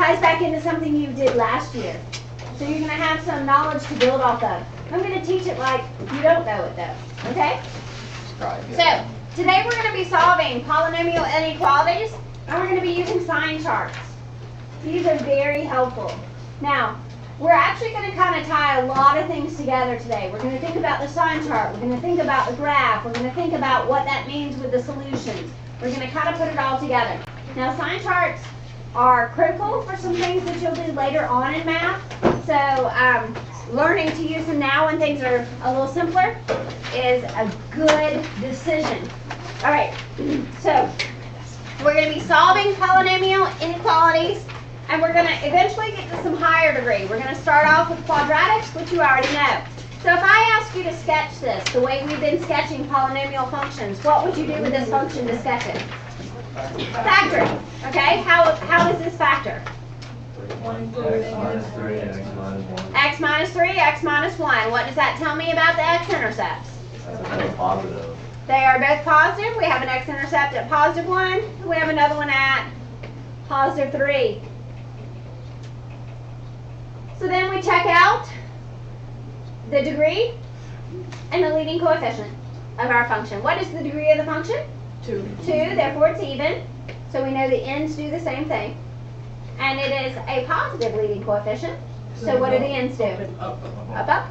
ties back into something you did last year. So you're going to have some knowledge to build off of. I'm going to teach it like you don't know it though, okay? So today we're going to be solving polynomial inequalities, and we're going to be using sign charts. These are very helpful. Now, we're actually going to kind of tie a lot of things together today. We're going to think about the sign chart. We're going to think about the graph. We're going to think about what that means with the solutions. We're going to kind of put it all together. Now, sign charts are critical for some things that you'll do later on in math. So learning to use them now when things are a little simpler is a good decision. All right, so we're going to be solving polynomial inequalities, and we're going to eventually get to some higher degree. We're going to start off with quadratics, which you already know. So if I ask you to sketch this the way we've been sketching polynomial functions, what would you do with this function to sketch it? Factoring. Okay, how does this factor? X minus 3, X minus 1. What does that tell me about the x-intercepts? That's positive. They are both positive. We have an x-intercept at positive 1. And we have another one at positive 3. So then we check out the degree and the leading coefficient of our function. What is the degree of the function? 2. 2, therefore it's even. So we know the ends do the same thing. And it is a positive leading coefficient. So what do the ends do? Up, up.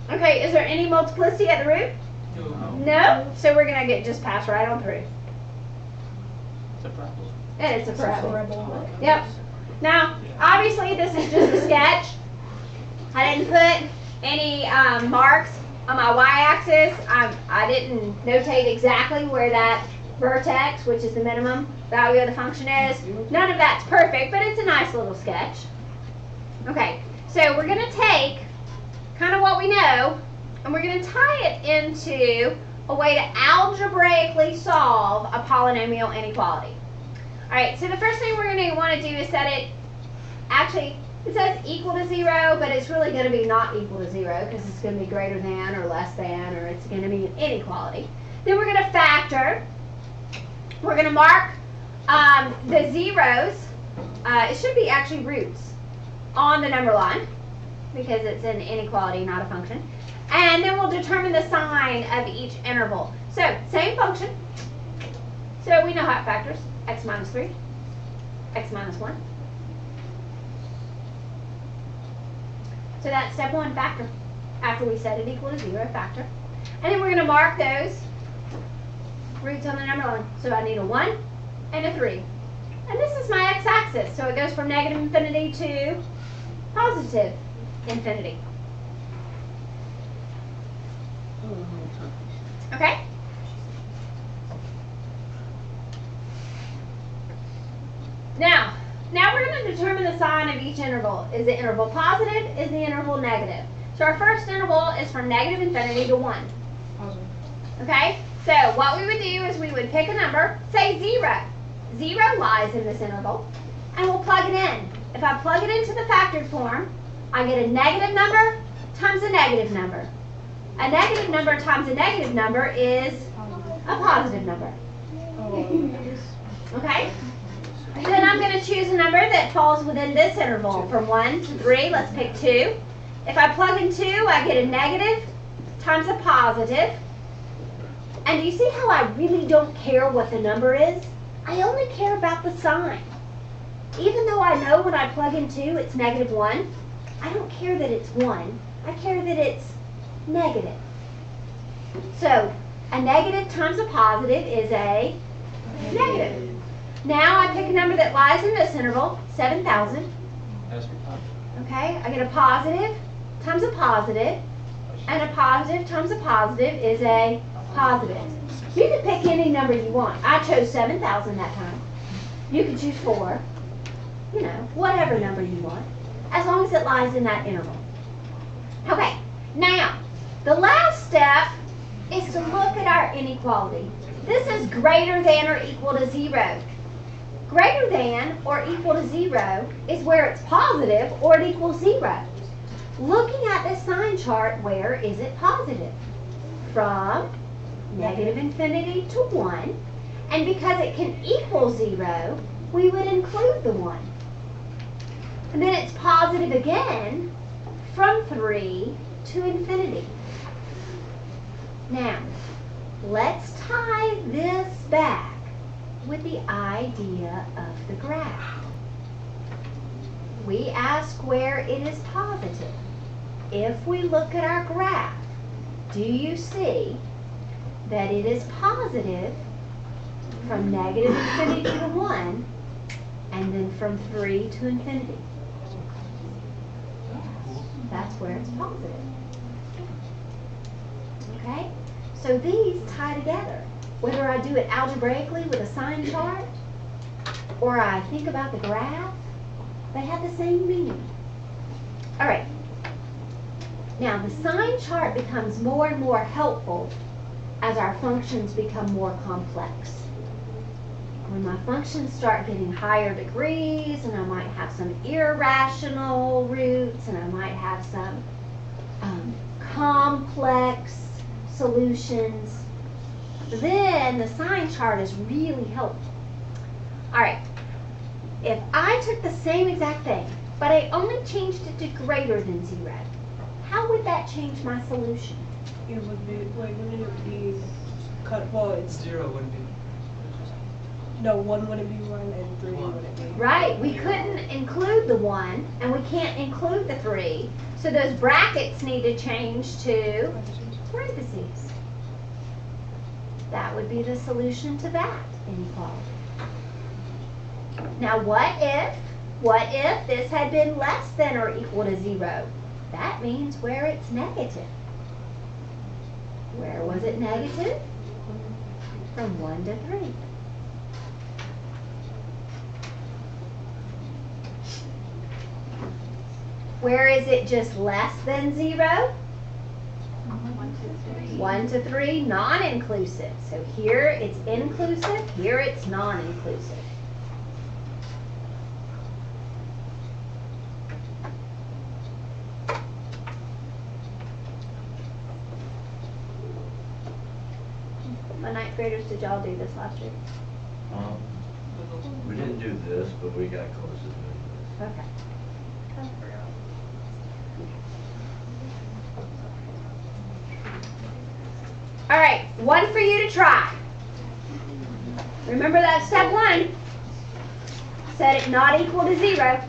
Okay, is there any multiplicity at the root? No? So we're going to just pass right on through. It's a parabola. And it's a parabola. Yep. Now, obviously this is just a sketch. I didn't put any marks on my y-axis. I didn't notate exactly where that vertex, which is the minimum value of the function, is. None of that's perfect, but it's a nice little sketch. Okay, so we're going to take kind of what we know, and we're going to tie it into a way to algebraically solve a polynomial inequality. All right, so the first thing we're going to want to do is set it, actually, it says equal to 0, but it's really going to be not equal to 0 because it's going to be greater than or less than, or it's going to be an inequality. Then we're going to factor. We're going to mark the zeros, it should be actually roots, on the number line because it's an inequality, not a function. And then we'll determine the sign of each interval. So, same function. So we know how it factors. X minus 3, X minus 1. So that's step 1, factor. After we set it equal to 0, factor. And then we're going to mark those roots on the number line. So I need a 1 and a 3. And this is my x-axis. So it goes from negative infinity to positive infinity. Okay? Now we're going to determine the sign of each interval. Is the interval positive? Is the interval negative? So our first interval is from negative infinity to 1. Positive. Okay? So what we would do is we would pick a number, say 0. 0 lies in this interval, and we'll plug it in. If I plug it into the factored form, I get a negative number times a negative number. A negative number times a negative number is a positive number. Okay? Then I'm going to choose a number that falls within this interval from 1 to 3. Let's pick 2. If I plug in 2, I get a negative times a positive. And do you see how I really don't care what the number is? I only care about the sign. Even though I know when I plug in 2 it's negative 1, I don't care that it's 1. I care that it's negative. So a negative times a positive is a negative. Now I pick a number that lies in this interval, 7,000. Okay, I get a positive times a positive, and a positive times a positive is a positive. You can pick any number you want. I chose 7,000 that time. You can choose 4, you know, whatever number you want, as long as it lies in that interval. Okay, now the last step is to look at our inequality. This is greater than or equal to 0. Greater than or equal to 0 is where it's positive or it equals 0. Looking at this sign chart, where is it positive? From negative infinity to 1. And because it can equal 0, we would include the 1. And then it's positive again from 3 to infinity. Now, let's tie this back with the idea of the graph. We ask where it is positive. If we look at our graph, do you see that it is positive from negative infinity to 1 and then from 3 to infinity? That's where it's positive. Okay? So these tie together. Whether I do it algebraically with a sign chart or I think about the graph, they have the same meaning. All right. Now the sign chart becomes more and more helpful as our functions become more complex. When my functions start getting higher degrees, and I might have some irrational roots, and I might have some complex solutions, then the sign chart is really helpful. All right, if I took the same exact thing, but I only changed it to greater than 0, how would that change my solution? It would be, like, wouldn't it be cut, well, it's, 0 wouldn't be. no, 1 wouldn't be 1 and 3 wouldn't be. Right, we couldn't include the 1 and we can't include the 3, so those brackets need to change to parentheses. That would be the solution to that inequality. Now what if this had been less than or equal to 0? That means where it's negative. Where was it negative? From 1 to 3. Where is it just less than 0? 1 to 3, non-inclusive. So here it's inclusive, here it's non-inclusive. What ninth graders did y'all do this last year? We didn't do this, but we got close to doing this. Okay. All right, one for you to try. Remember that step 1. Set it not equal to 0.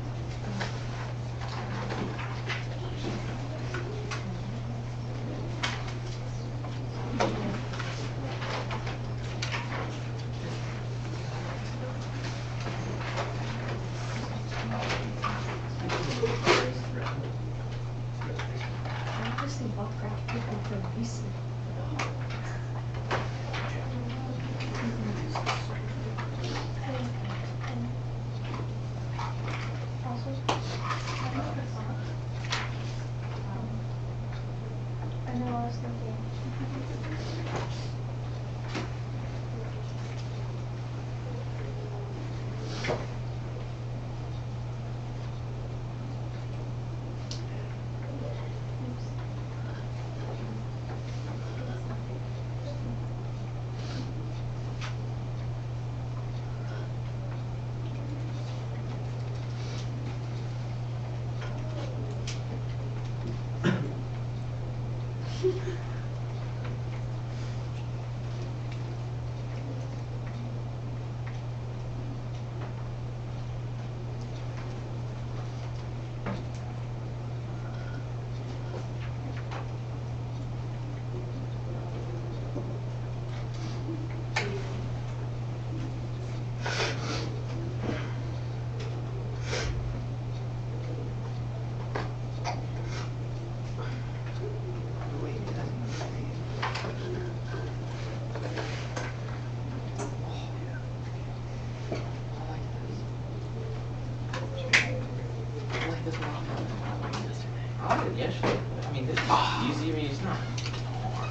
I did yesterday. I mean, this is easy. I mean, it's not hard.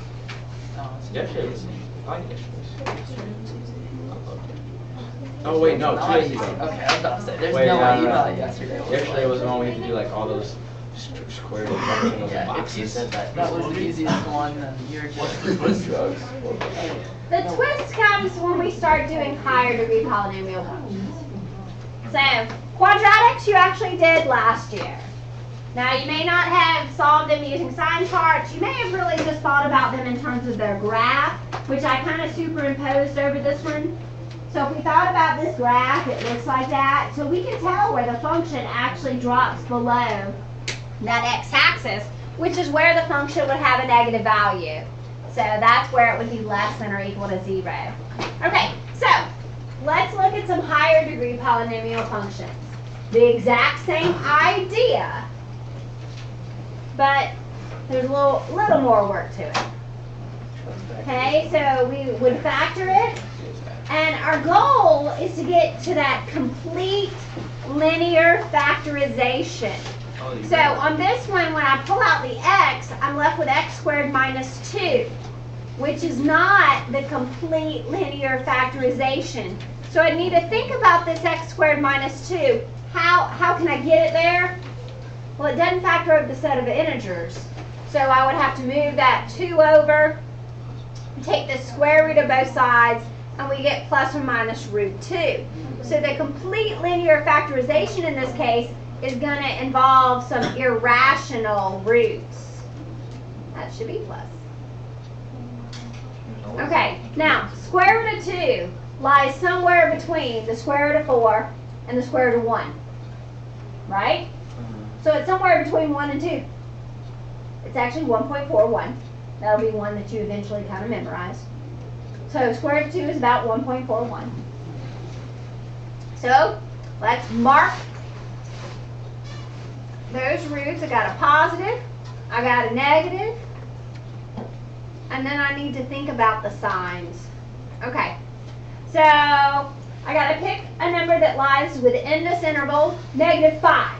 No, it's yesterday was I like yesterday's. Oh wait, no, 2 days ago. Okay, I was about to say, there's Wait, no way you no. thought yesterday was Yesterday like- was the one we had to do like all those Square root function of the Yeah, if you boxes. said that was the easiest one, then you're just drugs? The twist comes when we start doing higher degree polynomial functions. So, quadratics you actually did last year. Now, you may not have solved them using sign charts. You may have really just thought about them in terms of their graph, which I kind of superimposed over this one. So if we thought about this graph, it looks like that. So we can tell where the function actually drops below that x-axis, which is where the function would have a negative value. So that's where it would be less than or equal to 0. Okay, so let's look at some higher degree polynomial functions. The exact same idea, but there's a little more work to it. Okay, so we would factor it, and our goal is to get to that complete linear factorization. So on this one, when I pull out the x, I'm left with x squared minus 2, which is not the complete linear factorization. So I need to think about this x squared minus 2. How can I get it there? Well, it doesn't factor over the set of integers. So I would have to move that 2 over, take the square root of both sides, and we get plus or minus root 2. So the complete linear factorization in this case is going to involve some irrational roots. That should be plus. Okay, now square root of 2 lies somewhere between the square root of 4 and the square root of 1. Right? So it's somewhere between 1 and 2. It's actually 1.41. That'll be one that you eventually kind of memorize. So square root of 2 is about 1.41. So let's mark those roots. I got a positive, I got a negative, and then I need to think about the signs. Okay, so I got to pick a number that lies within this interval, -5.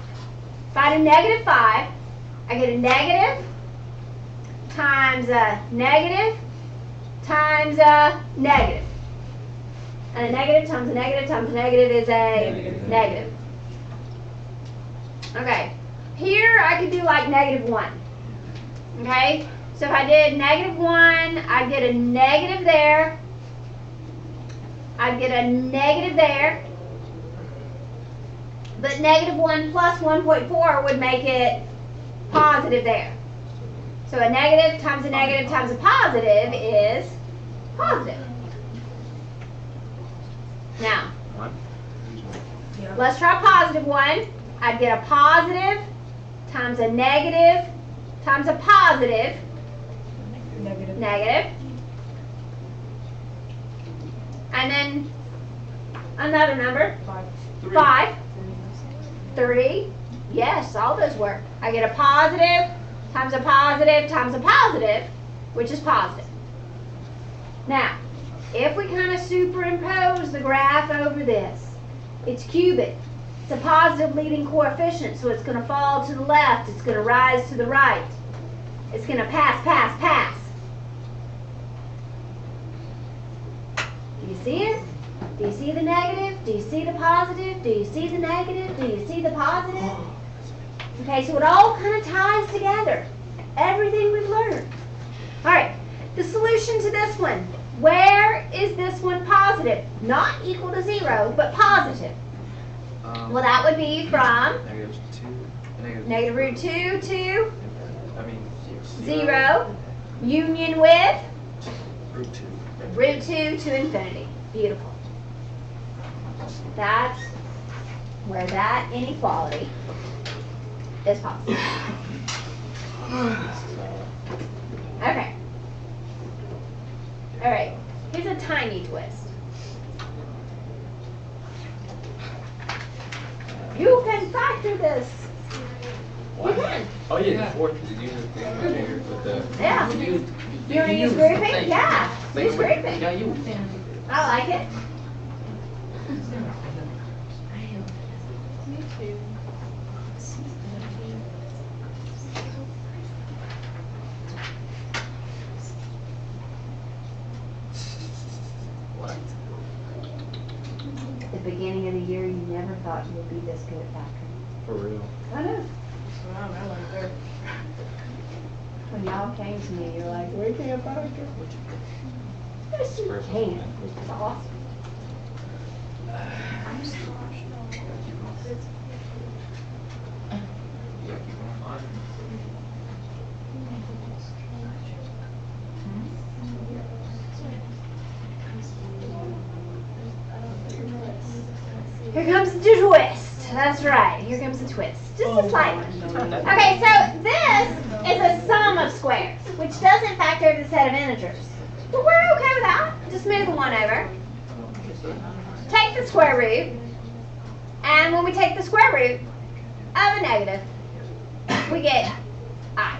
If I do -5, I get a negative times a negative times a negative. And a negative times a negative times a negative is a negative. Okay, here I could do like -1. Okay, so if I did -1, I'd get a negative there. I'd get a negative there. But -1 plus 1.4 would make it positive there. So a negative times a negative times a positive is positive. Now, let's try +1. I'd get a positive times a negative times a positive. Negative. And then another number. 5. 3. Yes, all those work. I get a positive times a positive times a positive, which is positive. Now, if we kind of superimpose the graph over this, it's cubic. It's a positive leading coefficient, so it's going to fall to the left. It's going to rise to the right. It's going to pass, pass, pass. Do you see it? Do you see the negative? Do you see the positive? Do you see the negative? Do you see the positive? Okay, so it all kind of ties together. Everything we've learned. All right, the solution to this one. Where is this one positive? Not equal to 0, but positive. Well, that would be from negative root 2 to 0, union with root 2 to infinity. Beautiful. That's where that inequality is possible. Okay. All right. Here's a tiny twist. You can factor this. You can. Oh yeah, the fourth is usually with the. Yeah. You want to use grouping? Yeah. Use grouping. Yeah, you can. I like it. Me too. What? At the beginning of the year, you never thought you would be this good at factoring. For real. I know. Wow, I like her. When y'all came to me, you're like, we can't find her. Yes, you can. It's awesome. Yeah, keep going. Here comes the twist. That's right. Here comes the twist. Just a slight one. Okay, so this is a sum of squares, which doesn't factor the set of integers. But we're okay with that. Just move the one over. Take the square root. And when we take the square root of a negative, we get I.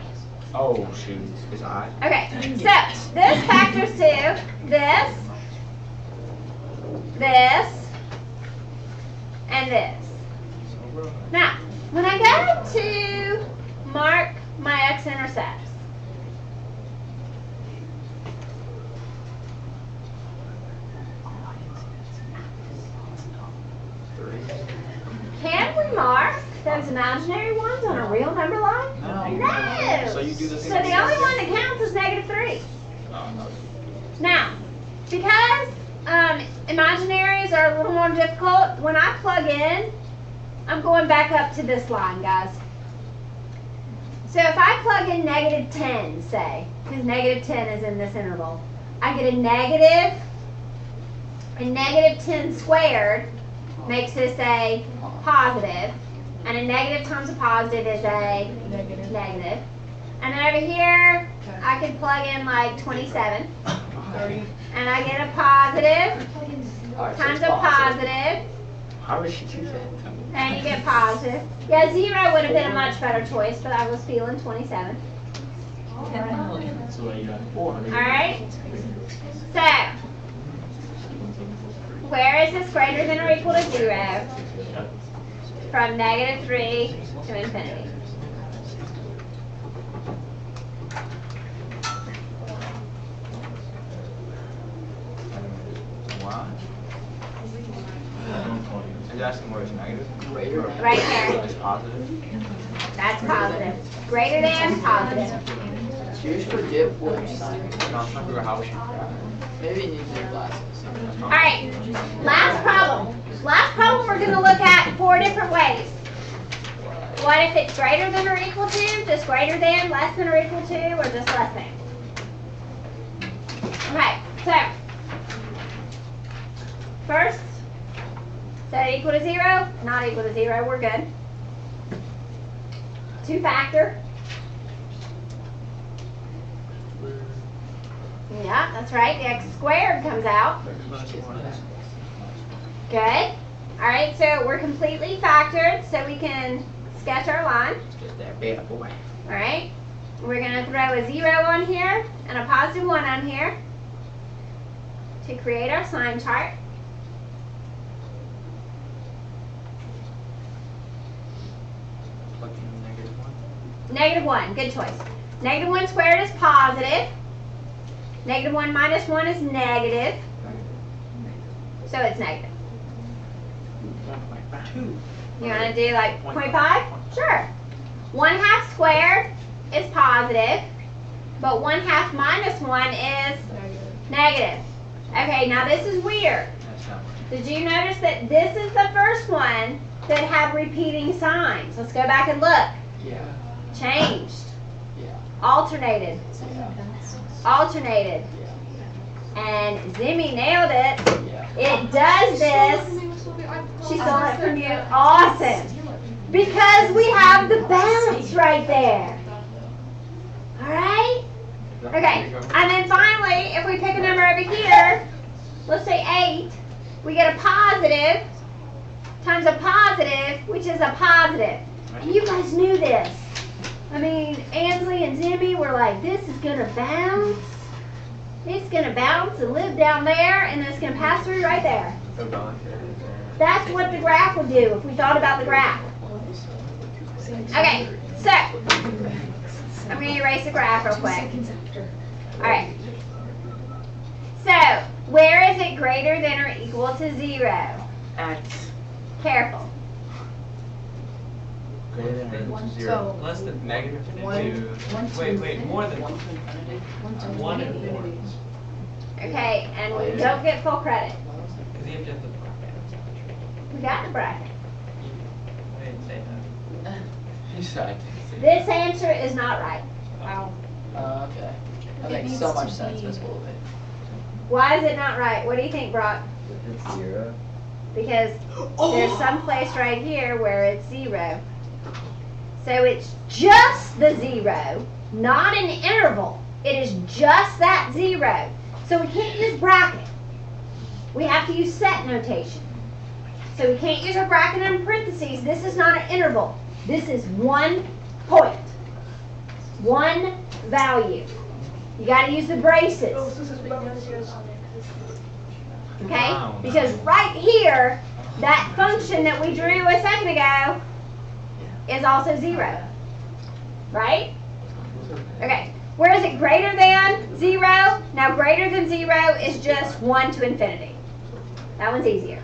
Oh, shoot. It's I. Okay, so this factors to this, and this. Now, when I go to mark my x-intercepts, can we mark those imaginary ones on a real number line? No. So you do the So the only one that counts is -3. Oh, no. Now, because imaginaries are a little more difficult, when I plug in, I'm going back up to this line, guys. So if I plug in -10, say, because -10 is in this interval, I get a negative, and -10 squared makes this a positive, and a negative times a positive is a negative. And then over here, I can plug in like 27, and I get a positive times a positive, How did she do that? and you get positive. Yeah, 0 would have been a much better choice, but I was feeling 27. So you got 400. Alright? So, where is this greater than or equal to 0? From -3 to infinity. Why? Are you asking where it's negative? Right there. It's positive? That's positive. Greater than positive. You just forget what you signed. No, I'm trying to figure out how she Maybe you need new glasses. Alright, last problem. Last problem we're going to look at 4 different ways. What if it's greater than or equal to, just greater than, less than or equal to, or just less than? Okay, so first, set equal to 0, not equal to 0, we're good. 2 factor. Yeah, that's right, the x squared comes out. Good. Alright, so we're completely factored, so we can sketch our line. Get that bad boy. Alright, we're going to throw a 0 on here and a positive 1 on here to create our sign chart. Plug in -1, -1. good choice. -1 squared is positive. -1 minus 1 is negative. So it's negative. 1.2. You want to do like 0.5? Sure. 1/2 squared is positive, but 1/2 minus 1 is negative. Okay, now this is weird. That's not much. Did you notice that this is the first one that had repeating signs? Let's go back and look. Yeah. Changed. Yeah. Alternated. Alternated. And Zimmy nailed it. Yeah. It does this. She stole it from you. Awesome. Because we have the balance right there. Alright? Okay. And then finally, if we pick a number over here, let's say 8, we get a positive times a positive, which is a positive. And you guys knew this. I mean, Ansley and Zimmy were like, this is going to bounce. It's going to bounce and live down there, and it's going to pass through right there. That's what the graph would do if we thought about the graph. Okay, so I'm going to erase the graph real quick. Alright. So, where is it greater than or equal to 0? X. Careful. So, Less than negative one two. to Wait, more than one to infinity. one and more. Okay, and we don't get full credit. Because you have to have the bracket. We got the bracket. I didn't say that. You said I didn't say This answer is not right. Wow. Okay. That It makes needs so to much sense, be- Miss Willoughby. Why is it not right? What do you think, Brock? If it's 0, Because there's some place right here where it's 0. So it's just the 0, not an interval. It is just that 0. So we can't use bracket. We have to use set notation. So we can't use our bracket and parentheses. This is not an interval. This is 1 point. 1 value. You got to use the braces. Okay? Wow. Because right here, that function that we drew a second ago is also 0. Right? Okay. Where is it greater than 0? Now greater than 0 is just 1 to infinity. That one's easier.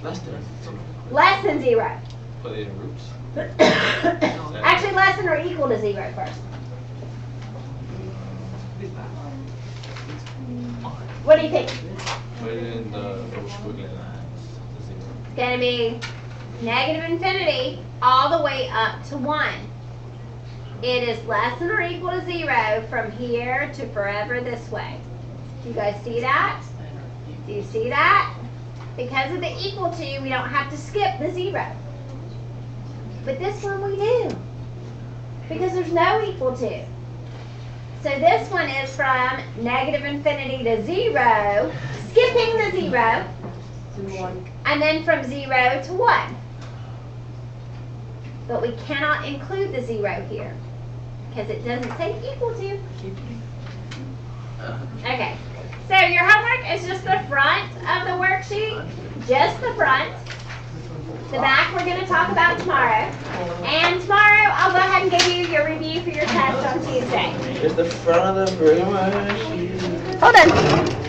Less than. Less than 0. Put it in roots. Actually, less than or equal to 0 first. What do you think? Put it in those squiggly lines. The zero. It's going to be negative infinity all the way up to 1. It is less than or equal to 0 from here to forever this way. Do you guys see that? Do you see that? Because of the equal to, we don't have to skip the 0. But this one we do. Because there's no equal to. So this one is from negative infinity to 0, skipping the 0, and then from 0 to 1. But we cannot include the 0 here, because it doesn't say equal to. Okay, so your homework is just the front of the worksheet, just the front. The back we're going to talk about tomorrow. And tomorrow I'll go ahead and give you your review for your test on Tuesday. Just the front of the room. Hold on.